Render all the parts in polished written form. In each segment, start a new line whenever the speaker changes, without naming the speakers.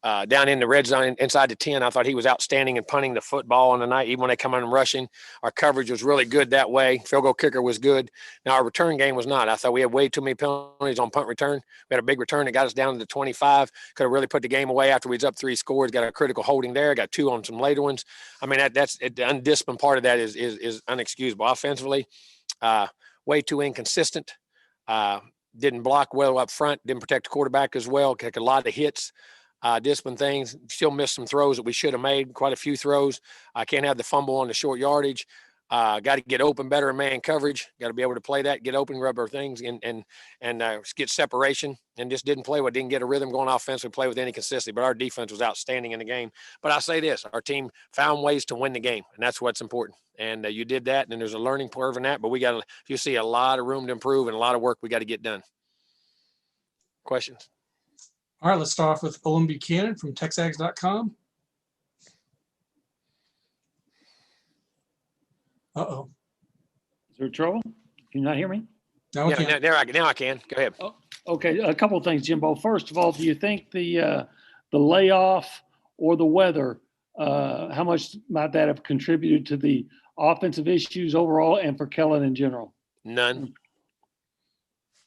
down in the red zone inside the 10. I thought he was outstanding in punting the football on the night, even when they come in and rushing. Our coverage was really good that way. Field goal kicker was good. Now, our return game was not. I thought we had way too many penalties on punt return. We had a big return that got us down to the 25. Could have really put the game away after we was up 3 scores. Got a critical holding there. Got 2 on some later ones. I mean, that's the undisciplined part of that is unexcusable. Offensively, way too inconsistent. Didn't block well up front. Didn't protect the quarterback as well. Took a lot of hits. Discipline things. Still missed some throws that we should have made. Quite a few throws. I can't have the fumble on the short yardage. Got to get open better in man coverage. Got to be able to play that, get open, rubber things, and get separation. And just didn't play. Didn't get a rhythm going offensively. Play with any consistency. But our defense was outstanding in the game. But I say this: our team found ways to win the game, and that's what's important. And you did that. And there's a learning curve in that. But we got, you see, a lot of room to improve and a lot of work we got to get done. Questions?
All right, let's start off with Olin Buchanan from Texags.com. Uh-oh.
Is there trouble? Can you not hear me?
No,
Yeah, now I can. Go ahead.
Oh, okay, a couple of things, Jimbo. First of all, do you think the layoff or the weather, how much might that have contributed to the offensive issues overall and for Kellen in general?
None.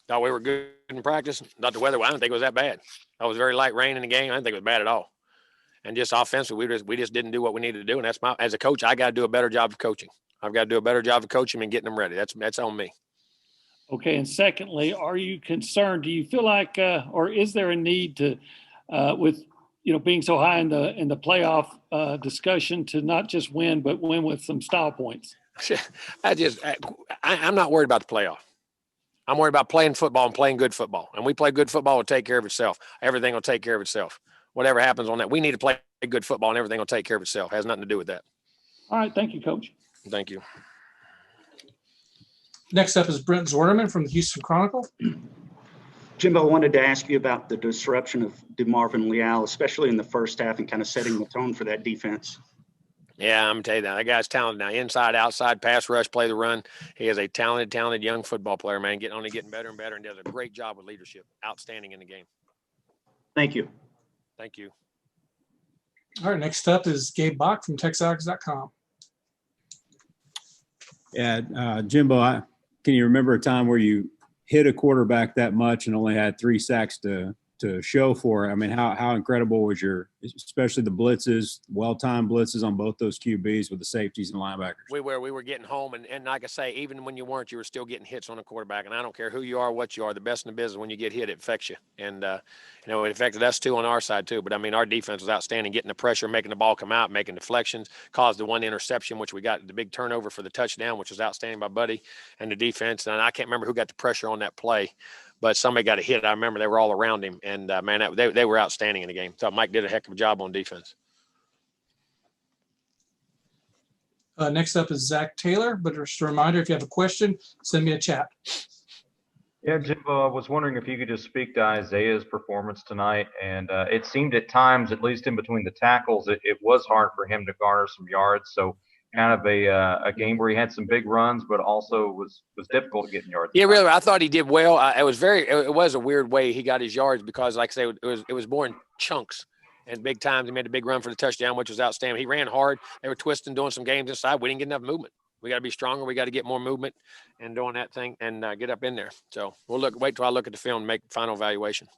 Thought we were good in practice. Not the weather. I didn't think it was that bad. It was very light rain in the game. I didn't think it was bad at all. And just offensively, we just didn't do what we needed to do. And that's as a coach, I got to do a better job of coaching. I've got to do a better job of coaching and getting them ready. That's on me.
Okay. And secondly, are you concerned? Do you feel like, or is there a need to, with being so high in the playoff discussion, to not just win, but win with some style points?
I'm not worried about the playoff. I'm worried about playing football and playing good football. And we play good football, will take care of itself. Everything will take care of itself. Whatever happens on that, we need to play good football and everything will take care of itself. It has nothing to do with that.
All right. Thank you, Coach.
Thank you.
Next up is Brent Zorderman from the Houston Chronicle.
Jimbo, I wanted to ask you about the disruption of DeMarvin Leal, especially in the first half, and kind of setting the tone for that defense.
Yeah, I'm going to tell you that guy's talented now. Inside, outside, pass rush, play the run. He is a talented young football player, man. Getting better and better, and does a great job with leadership. Outstanding in the game.
Thank you.
Thank you.
All right, next up is Gabe Bach from Texags.com.
Yeah, Jimbo, can you remember a time where you hit a quarterback that much and only had 3 sacks to show for it? I mean, how incredible was especially the blitzes, well-timed blitzes on both those QBs with the safeties and linebackers? We
were getting home, and like I say, even when you weren't, you were still getting hits on a quarterback. And I don't care who you are, what you are, the best in the business. When you get hit, it affects you. And it affected us too on our side too. But I mean, our defense was outstanding, getting the pressure, making the ball come out, making deflections, caused the 1 interception, which we got the big turnover for the touchdown, which was outstanding by Buddy and the defense. And I can't remember who got the pressure on that play, but somebody got a hit. I remember they were all around him, and man, they were outstanding in the game. Thought Mike did a heck of a job on defense.
Next up is Zach Taylor, but just a reminder, if you have a question, send me a chat.
Yeah, Jimbo, I was wondering if you could just speak to Isaiah's performance tonight. And it seemed at times, at least in between the tackles, it was hard for him to garner some yards. So kind of a game where he had some big runs, but also was difficult getting yards.
Yeah, really. I thought he did well. It was a weird way he got his yards because, like I say, it was more in chunks and big times. He made a big run for the touchdown, which was outstanding. He ran hard. They were twisting, doing some games inside. We didn't get enough movement. We got to be stronger. We got to get more movement and doing that thing and get up in there. So we'll wait till I look at the film and make final evaluation.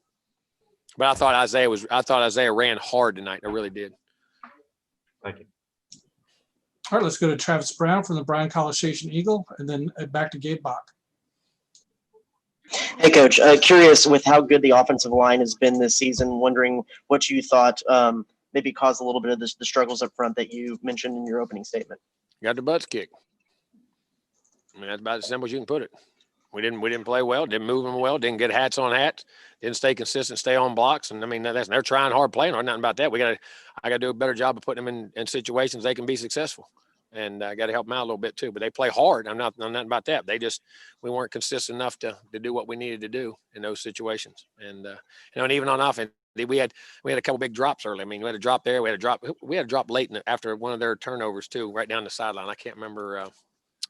But I thought Isaiah ran hard tonight. I really did.
Thank you.
All right, let's go to Travis Brown from the Bryan College Station Eagle, and then back to Gabe Bach.
Hey, Coach. Curious with how good the offensive line has been this season, wondering what you thought maybe caused a little bit of the struggles up front that you mentioned in your opening statement.
Got the butts kicked. I mean, that's about as simple as you can put it. We didn't play well, didn't move them well, didn't get hats on hats, didn't stay consistent, stay on blocks. And I mean, they're trying hard playing hard, nothing about that. I got to do a better job of putting them in situations they can be successful. And I got to help them out a little bit too, but they play hard. I'm nothing about that. We weren't consistent enough to do what we needed to do in those situations. And, and even on offense, we had a couple big drops early. I mean, we had a drop there. We had a drop late after one of their turnovers too, right down the sideline. I can't remember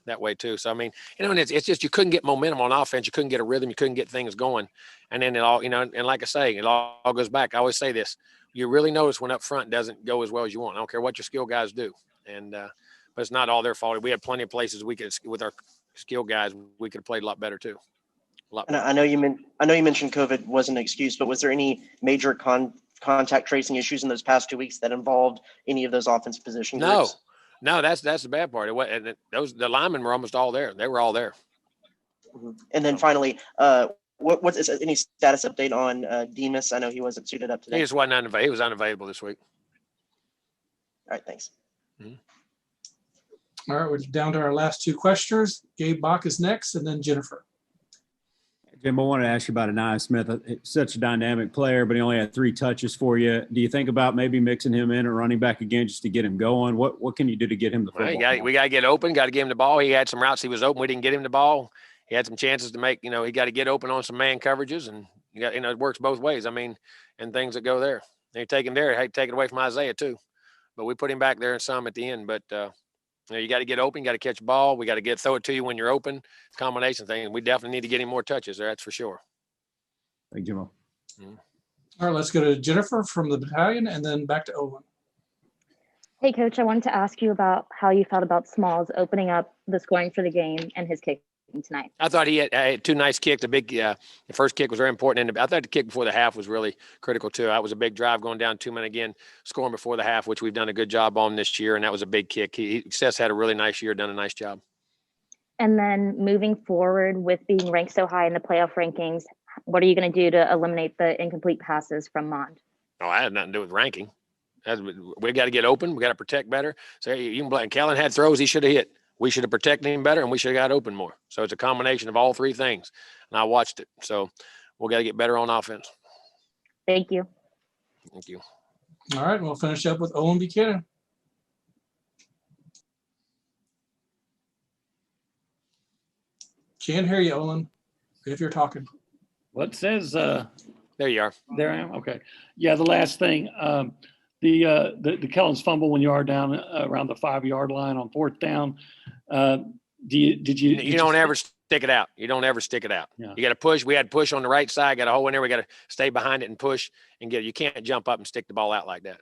that way too. So, I mean, and it's just, you couldn't get momentum on offense. You couldn't get a rhythm. You couldn't get things going. And then it all, and like I say, it all goes back. I always say this, you really notice when up front doesn't go as well as you want. I don't care what your skill guys do. And, but it's not all their fault. We had plenty of places we could, with our skill guys, we could have played a lot better too.
And I know you mentioned COVID wasn't an excuse, but was there any major contact tracing issues in those past 2 weeks that involved any of those offensive position groups?
No, that's the bad part. The linemen were almost all there. They were all there.
And then finally, what is any status update on Demas? I know he wasn't suited up today.
He just wasn't unavailable. He was unavailable this week.
All right, thanks.
All right, we're down to our last two questioners. Gabe Bach is next, and then Jennifer.
Jim, I wanted to ask you about Anaya Smith. Such a dynamic player, but he only had 3 touches for you. Do you think about maybe mixing him in or running back again just to get him going? What can you do to get him the football?
Well, we got to get open. Got to give him the ball. He had some routes he was open. We didn't get him the ball. He had some chances to make. He got to get open on some man coverages, and it works both ways. I mean, and things that go there. And you take him there. Hey, take it away from Isaiah too, but we put him back there and some at the end. But you got to get open. You got to catch the ball. We got to throw it to you when you're open. It's a combination thing. And we definitely need to get him more touches there. That's for sure.
Thank you, Jimbo.
All right, let's go to Jennifer from the battalion, and then back to Owen.
Hey, Coach, I wanted to ask you about how you felt about Smalls opening up the scoring for the game and his kicking tonight.
I thought he had 2 nice kicks. The first kick was very important. And I thought the kick before the half was really critical too. That was a big drive going down 2 men again, scoring before the half, which we've done a good job on this year. And that was a big kick. Seth had a really nice year, done a nice job.
And then moving forward with being ranked so high in the playoff rankings, what are you going to do to eliminate the incomplete passes from Mond?
Oh, I had nothing to do with ranking. We got to get open. We got to protect better. So you can blame. Kellen had throws he should have hit. We should have protected him better, and we should have got open more. So it's a combination of all 3 things. And I watched it. So we'll got to get better on offense.
Thank you.
Thank you.
All right, we'll finish up with Owen Buchanan. Can't hear you, Owen, if you're talking.
Well, it says
There you are.
there I am. Okay. Yeah, the last thing, the Kellen's fumble when you are down around the 5-yard line on 4th down.
You don't ever stick it out. You don't ever stick it out.
Yeah.
You got to push. We had push on the right side. Got a hole in there. We got to stay behind it and push and get it. You can't jump up and stick the ball out like that.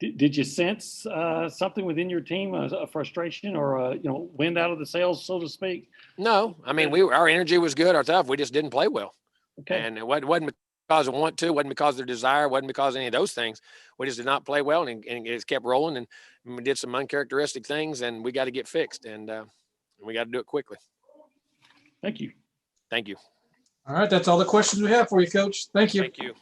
Did you sense something within your team, a frustration or wind out of the sails, so to speak?
No, I mean our energy was good. Our stuff. We just didn't play well.
Okay.
And it wasn't because of want to. Wasn't because of their desire. Wasn't because of any of those things. We just did not play well, and it just kept rolling. And we did some uncharacteristic things, and we got to get fixed. And we got to do it quickly.
Thank you.
Thank you.
All right, that's all the questions we have for you, Coach. Thank you.
Thank you.